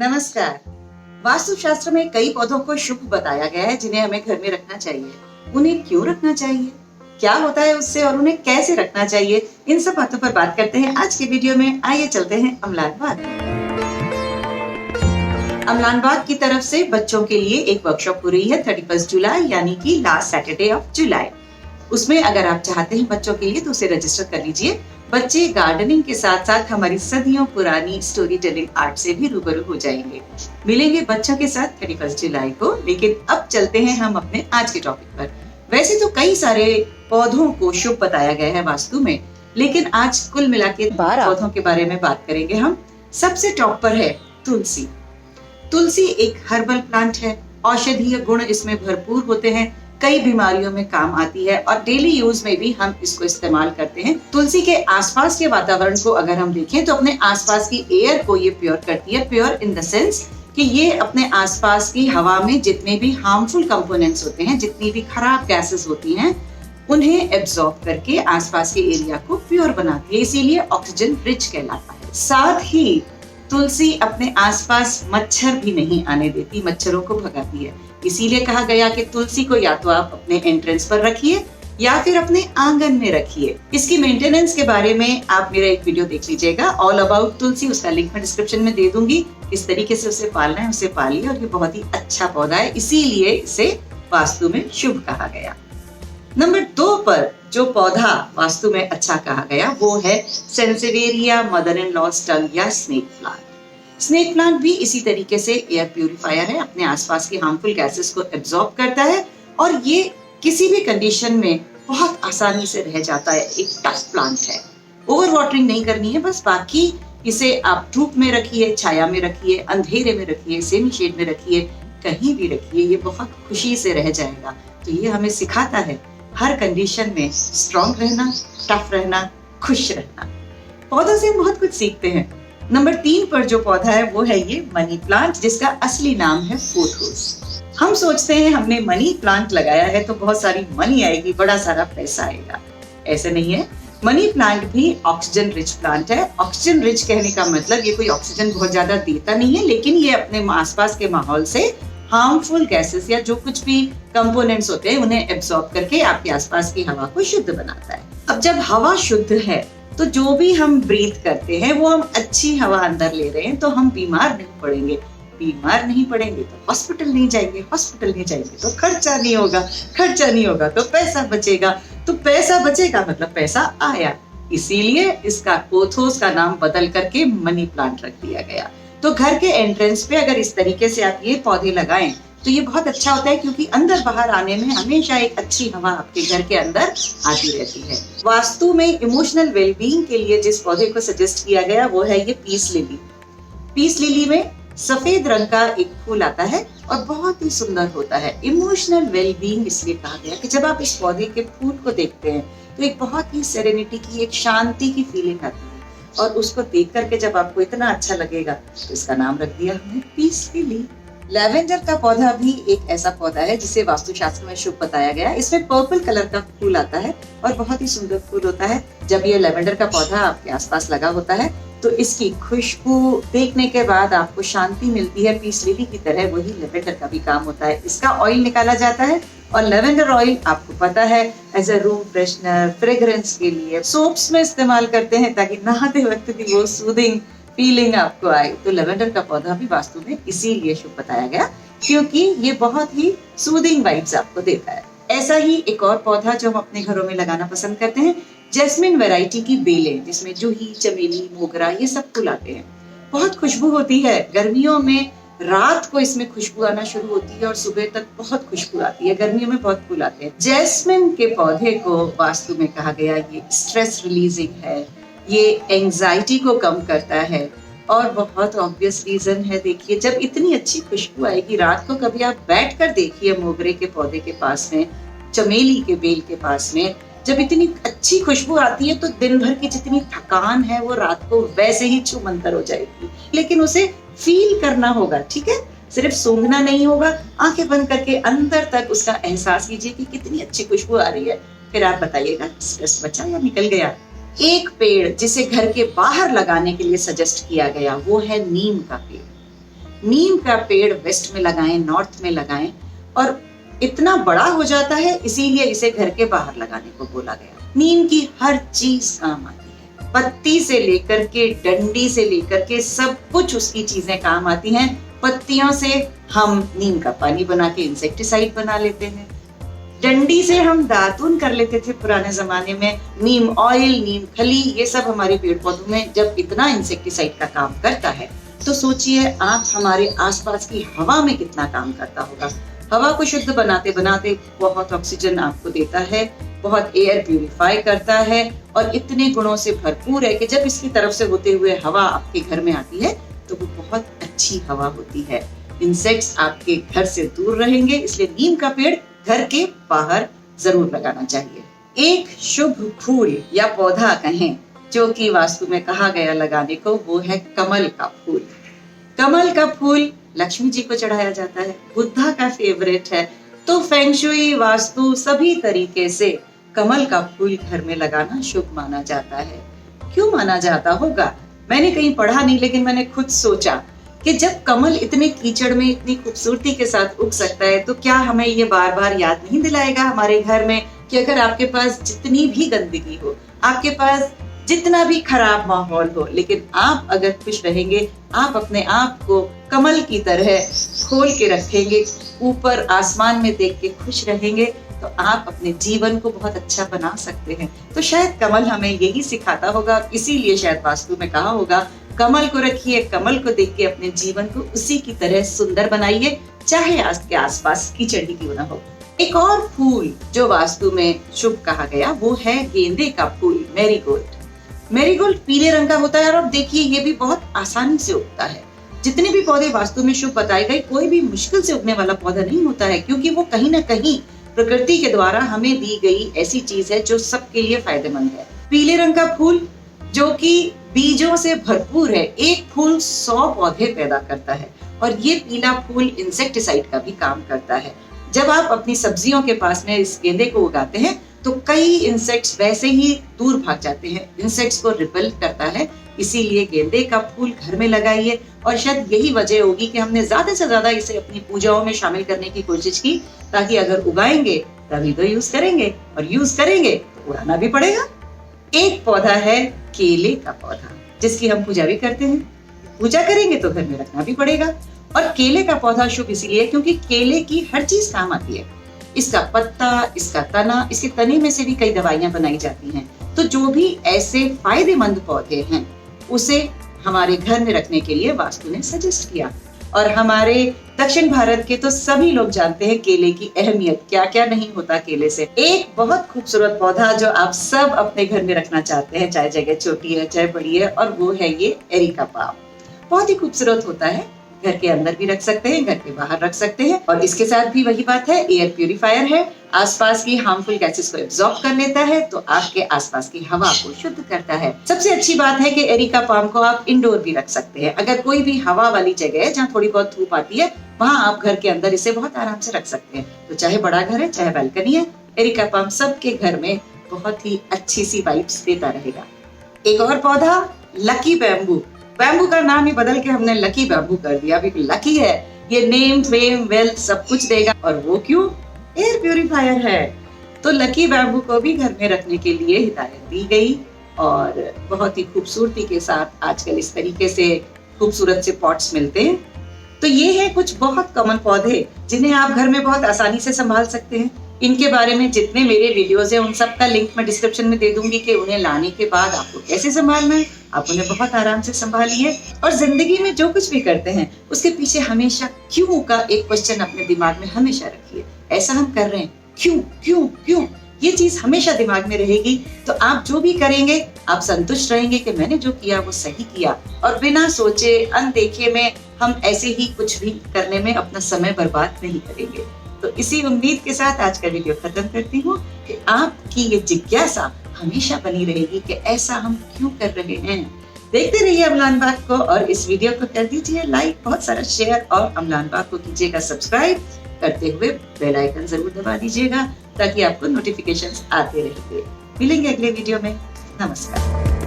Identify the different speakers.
Speaker 1: नमस्कार। वास्तुशास्त्र में कई पौधों को शुभ बताया गया है जिन्हें हमें घर में रखना चाहिए। उन्हें क्यों रखना चाहिए, क्या होता है उससे और उन्हें कैसे रखना चाहिए, इन सब बातों पर बात करते हैं आज के वीडियो में। आइए चलते हैं अमलान बाग। अमलान बाग की तरफ से बच्चों के लिए एक वर्कशॉप हो रही है 31 जुलाई यानी कि लास्ट सैटरडे ऑफ जुलाई। उसमें अगर आप चाहते हैं बच्चों के लिए तो उसे रजिस्टर कर लीजिए। बच्चे गार्डनिंग के साथ साथ हमारी सदियों पुरानी स्टोरी टेलिंग आर्ट से भी रूबरू हो जाएंगे। मिलेंगे बच्चों के साथ 31 जुलाई को। लेकिन अब चलते हैं हम अपने आज के टॉपिक पर। वैसे तो कई सारे पौधों को शुभ बताया गया है वास्तु में, लेकिन आज कुल मिला के 12 पौधों के बारे में बात करेंगे हम। सबसे टॉप पर है तुलसी। तुलसी एक हर्बल प्लांट है। औषधीय गुण इसमें भरपूर होते हैं, कई बीमारियों में काम आती है और डेली यूज में भी हम इसको इस्तेमाल करते हैं। तुलसी के आसपास के वातावरण को अगर हम देखें तो अपने आसपास की एयर को ये प्योर करती है। प्योर इन द सेंस कि ये अपने आसपास की हवा में जितने भी हार्मफुल कंपोनेंट्स होते हैं, जितनी भी खराब गैसेस होती हैं, उन्हें एब्जॉर्ब करके आसपास के एरिया को प्योर बनाती है। इसीलिए ऑक्सीजन रिच कहलाता है। साथ ही तुलसी अपने आसपास मच्छर भी नहीं आने देती, मच्छरों को भगाती है। इसीलिए कहा गया कि तुलसी को या तो आप अपने एंट्रेंस पर रखिए या फिर अपने आंगन में रखिए। इसकी मेंटेनेंस के बारे में आप मेरा एक वीडियो देख लीजिएगा, ऑल अबाउट तुलसी। उसका लिंक मैं डिस्क्रिप्शन में दे दूंगी। इस तरीके से उसे पालना है, उसे पालिए। और ये बहुत ही अच्छा पौधा है, इसीलिए इसे वास्तु में शुभ कहा गया। नंबर 2 पर जो पौधा वास्तु में अच्छा कहा गया वो है सेंसेवेरिया मदर इन लॉ स्टंग या स्नेक प्लांट। स्नेक प्लांट भी इसी तरीके से एयर प्यूरिफायर है, अपने आसपास की हार्मफुल गैसेस को एब्जॉर्ब करता है और ये किसी भी कंडीशन में बहुत आसानी से रह जाता है। एक टफ प्लांट है, ओवर वाटरिंग नहीं करनी है बस। बाकी इसे आप धूप में रखिए, छाया में रखिए, अंधेरे में रखिए, सेमी शेड में रखिए, कहीं भी रखिए, ये बहुत खुशी से रह जाएगा। तो ये हमें सिखाता है हर कंडीशन में स्ट्रॉन्ग रहना, टफ रहना, खुश रहना। पौधों से हम बहुत कुछ सीखते हैं। नंबर 3 पर जो पौधा है वो है ये मनी प्लांट, जिसका असली नाम है पोथोस। हम सोचते हैं हमने मनी प्लांट लगाया है तो बहुत सारी मनी आएगी, बड़ा सारा पैसा आएगा। ऐसे नहीं है। मनी प्लांट भी ऑक्सीजन रिच प्लांट है। ऑक्सीजन रिच कहने का मतलब ये कोई ऑक्सीजन बहुत ज्यादा देता नहीं है, लेकिन ये अपने आसपास के माहौल से हार्मफुल गैसेस या जो कुछ भी कंपोनेंट्स होते हैं उन्हें एब्जॉर्ब करके आपके आसपास की हवा को शुद्ध बनाता है। अब जब हवा शुद्ध है तो जो भी हम ब्रीथ करते हैं वो हम अच्छी हवा अंदर ले रहे हैं, तो हम बीमार नहीं पड़ेंगे। बीमार नहीं पड़ेंगे तो हॉस्पिटल नहीं जाएंगे, हॉस्पिटल नहीं जाएंगे तो खर्चा नहीं होगा, खर्चा नहीं होगा तो पैसा बचेगा, तो पैसा बचेगा मतलब पैसा आया। इसीलिए इसका पोथोस का नाम बदल करके मनी प्लांट रख दिया गया। तो घर के एंट्रेंस पे अगर इस तरीके से आप ये पौधे लगाएं तो ये बहुत अच्छा होता है, क्योंकि अंदर बाहर आने में हमेशा एक अच्छी हवा आपके घर के अंदर आती रहती है। वास्तु में इमोशनल वेलबींग के लिए जिस पौधे को सजेस्ट किया गया वो है ये पीस लिली। पीस लिली में सफेद रंग का एक फूल आता है और बहुत ही सुंदर होता है। इमोशनल वेलबींग इसलिए कहा गया कि जब आप इस पौधे के फूल को देखते हैं तो एक बहुत ही सेरेनिटी की, एक शांति की फीलिंग आती है और उसको देख करके जब आपको इतना अच्छा लगेगा तो इसका नाम रख दिया हमने पीस लिली। लैवेंडर का पौधा भी एक ऐसा पौधा है जिसे वास्तुशास्त्र में शुभ बताया गया है। इसमें पर्पल कलर का फूल आता है और बहुत ही सुंदर फूल होता है। जब ये लैवेंडर का पौधा आपके आसपास लगा होता है तो इसकी खुशबू देखने के बाद आपको शांति मिलती है। पीस लिली की तरह वही लैवेंडर का भी काम होता है। इसका ऑयल निकाला जाता है और लैवेंडर ऑयल आपको पता है as a room freshener, fragrance के लिए सोप्स में इस्तेमाल करते हैं ताकि नहाते वक्त भी वो सूदिंग फीलिंग आपको आए। तो लैवेंडर का पौधा भी वास्तु में इसीलिए शुभ बताया गया क्योंकि ये बहुत ही सूदिंग वाइब्स आपको देता है। ऐसा ही एक और पौधा जो हम अपने घरों में लगाना पसंद करते हैं, जैस्मिन वैरायटी की बेलें, जिसमें जूही, चमेली, मोगरा ये सब फूल आते हैं। बहुत खुशबू होती है। गर्मियों में रात को इसमें खुशबू आना शुरू होती है और सुबह तक बहुत खुशबू आती है। गर्मियों में बहुत फूल आते हैं। जैस्मिन के पौधे को वास्तु में कहा गया ये स्ट्रेस रिलीजिंग है, ये एंजाइटी को कम करता है और बहुत ऑब्वियस रीजन है। देखिए जब इतनी अच्छी खुशबू आएगी रात को, कभी आप बैठ कर देखिए मोगरे के पौधे के पास में, चमेली के बेल के पास में, जब इतनी अच्छी खुशबू आती है तो दिन भर की जितनी थकान है वो रात को वैसे ही छूमंतर हो जाएगी। लेकिन उसे फील करना होगा, ठीक है, सिर्फ सूंघना नहीं होगा। आंखें बंद करके अंदर तक उसका एहसास कीजिए कि कितनी अच्छी खुशबू आ रही है, फिर आप बताइएगा स्ट्रेस बचा या निकल गया। एक पेड़ जिसे घर के बाहर लगाने के लिए सजेस्ट किया गया वो है नीम का पेड़। नीम का पेड़ वेस्ट में लगाएं, नॉर्थ में लगाएं, और इतना बड़ा हो जाता है, इसीलिए इसे घर के बाहर लगाने को बोला गया। नीम की हर चीज काम आती है, पत्ती से लेकर के डंडी से लेकर के सब कुछ उसकी चीजें काम आती हैं। पत्तियों से हम नीम का पानी बना के इंसेक्टिसाइड बना लेते हैं, डंडी से हम दातुन कर लेते थे पुराने जमाने में, नीम ऑयल, नीम खली, ये सब हमारे पेड़ पौधों में जब इतना इंसेक्टिसाइड का काम करता है, तो सोचिए आप हमारे आसपास की हवा में कितना काम करता होगा। हवा को शुद्ध बनाते बनाते बहुत ऑक्सीजन आपको देता है, बहुत एयर प्यूरिफाई करता है, और इतने गुणों से भरपूर है कि जब इसकी तरफ से होते हुए हवा आपके घर में आती है तो वो बहुत अच्छी हवा होती है। इंसेक्ट्स आपके घर से दूर रहेंगे, इसलिए नीम का पेड़ घर के बाहर जरूर लगाना चाहिए। एक शुभ फूल या पौधा कहें जो कि वास्तु में कहा गया लगाने को, वो है कमल का फूल। कमल का फूल लक्ष्मी जी को चढ़ाया जाता है, बुद्धा का फेवरेट है, तो फेंग शुई, वास्तु, सभी तरीके से कमल का फूल घर में लगाना शुभ माना जाता है। क्यों माना जाता होगा, मैंने कहीं पढ़ा नहीं, लेकिन मैंने खुद सोचा कि जब कमल इतने कीचड़ में इतनी खूबसूरती के साथ उग सकता है, तो क्या हमें ये बार बार याद नहीं दिलाएगा हमारे घर में कि अगर आपके पास जितनी भी गंदगी हो, आपके पास जितना भी खराब माहौल हो, लेकिन आप अगर खुश रहेंगे, आप अपने आप को कमल की तरह खोल के रखेंगे, ऊपर आसमान में देख के खुश रहेंगे, तो आप अपने जीवन को बहुत अच्छा बना सकते हैं। तो शायद कमल हमें यही सिखाता होगा, इसीलिए शायद वास्तु में कहा होगा कमल को रखिए, कमल को देख के अपने जीवन को उसी की तरह सुंदर बनाइए, चाहे आपके आसपास कीचड़ ही क्यों ना हो। एक और फूल जो वास्तु में शुभ कहा गया, वो है गेंदे का फूल, मैरीगोल्ड। मैरीगोल्ड पीले रंग का होता है, और अब देखिए ये भी बहुत आसानी से उगता है। जितने भी पौधे वास्तु में शुभ बताए गए, कोई भी मुश्किल से उगने वाला पौधा नहीं होता है, क्योंकि वो कहीं ना कहीं प्रकृति के द्वारा हमें दी गई ऐसी चीज है जो सबके लिए फायदेमंद है। पीले रंग का फूल जो कि बीजों से भरपूर है, एक फूल 100 पौधे पैदा करता है, और ये पीला फूल इंसेक्टिसाइड का भी काम करता है। जब आप अपनी सब्जियों के पास में इस गेंदे को उगाते हैं, तो कई इंसेक्ट्स वैसे ही दूर भाग जाते हैं, इंसेक्ट्स को रिपेल करता है, इसीलिए गेंदे का फूल घर में लगाइए। और शायद यही वजह होगी कि हमने ज्यादा से ज्यादा इसे अपनी पूजाओं में शामिल करने की कोशिश की, ताकि अगर उगाएंगे तभी तो यूज करेंगे, और यूज करेंगे तो उड़ाना भी पड़ेगा। एक पौधा है केले का पौधा, जिसकी हम पूजा भी करते हैं, पूजा करेंगे तो घर में रखना भी पड़ेगा। और केले का पौधा शुभ इसलिए क्योंकि केले की हर चीज काम आती है, इसका पत्ता, इसका तना, इसके तने में से भी कई दवाइयां बनाई जाती हैं। तो जो भी ऐसे फायदेमंद पौधे हैं, उसे हमारे घर में रखने के लिए वास्तु ने सजेस्ट किया। और हमारे दक्षिण भारत के तो सभी लोग जानते हैं केले की अहमियत, क्या क्या नहीं होता केले से। एक बहुत खूबसूरत पौधा जो आप सब अपने घर में रखना चाहते हैं, चाहे जगह छोटी है चाहे बड़ी है, और वो है ये एरिका पाम। बहुत ही खूबसूरत होता है, घर के अंदर भी रख सकते हैं, घर के बाहर रख सकते हैं, और इसके साथ भी वही बात है, एयर प्यूरिफायर है, आसपास की हार्मफुल गैसेस को एब्जॉर्ब कर लेता है, तो आपके आसपास की हवा को शुद्ध करता है। सबसे अच्छी बात है कि एरिका पाम को आप इंडोर भी रख सकते हैं। अगर कोई भी हवा वाली जगह है जहाँ थोड़ी बहुत धूप आती है, वहाँ आप घर के अंदर इसे बहुत आराम से रख सकते हैं। तो चाहे बड़ा घर है चाहे बालकनी है, एरिका पाम सबके घर में बहुत ही अच्छी सी वाइब्स देता रहेगा। एक और पौधा लकी बैम्बू। बैम्बू का नाम ही बदल के हमने लकी बैम्बू कर दिया, अभी लकी है, ये नेम, फेम, वेल्थ सब कुछ देगा। और वो क्यों? एयर प्यूरिफायर है। तो लकी बैम्बू को भी घर में रखने के लिए हिदायत दी गई, और बहुत ही खूबसूरती के साथ आजकल इस तरीके से खूबसूरत से पॉट्स मिलते हैं। तो ये है कुछ बहुत कॉमन पौधे जिन्हें आप घर में बहुत आसानी से संभाल सकते हैं। इनके बारे में जितने मेरे वीडियोस हैं, उन सब का लिंक मैं डिस्क्रिप्शन में दे दूंगी कि उन्हें लाने के बाद आपको कैसे संभालना है। आप उन्हें बहुत आराम से संभालिए, और जिंदगी में जो कुछ भी करते हैं उसके पीछे हमेशा क्यों का एक क्वेश्चन अपने दिमाग में हमेशा रखिए। ऐसा हम कर रहे हैं, क्यों क्यों क्यों, ये चीज हमेशा दिमाग में रहेगी, तो आप जो भी करेंगे आप संतुष्ट रहेंगे कि मैंने जो किया वो सही किया, और बिना सोचे अनदेखे में हम ऐसे ही कुछ भी करने में अपना समय बर्बाद नहीं करेंगे। तो इसी उम्मीद के साथ आज का वीडियो खत्म करती हूँ कि आपकी ये जिज्ञासा हमेशा बनी रहेगी कि ऐसा हम क्यों कर रहे हैं। देखते रहिए अमलान बाग को, और इस वीडियो को कर दीजिए लाइक, बहुत सारा शेयर, और अमलान बाग को कीजिएगा सब्सक्राइब, करते हुए बेल आइकन जरूर दबा दीजिएगा ताकि आपको नोटिफिकेशंस आते रहेंगे। मिलेंगे अगले वीडियो में। नमस्कार।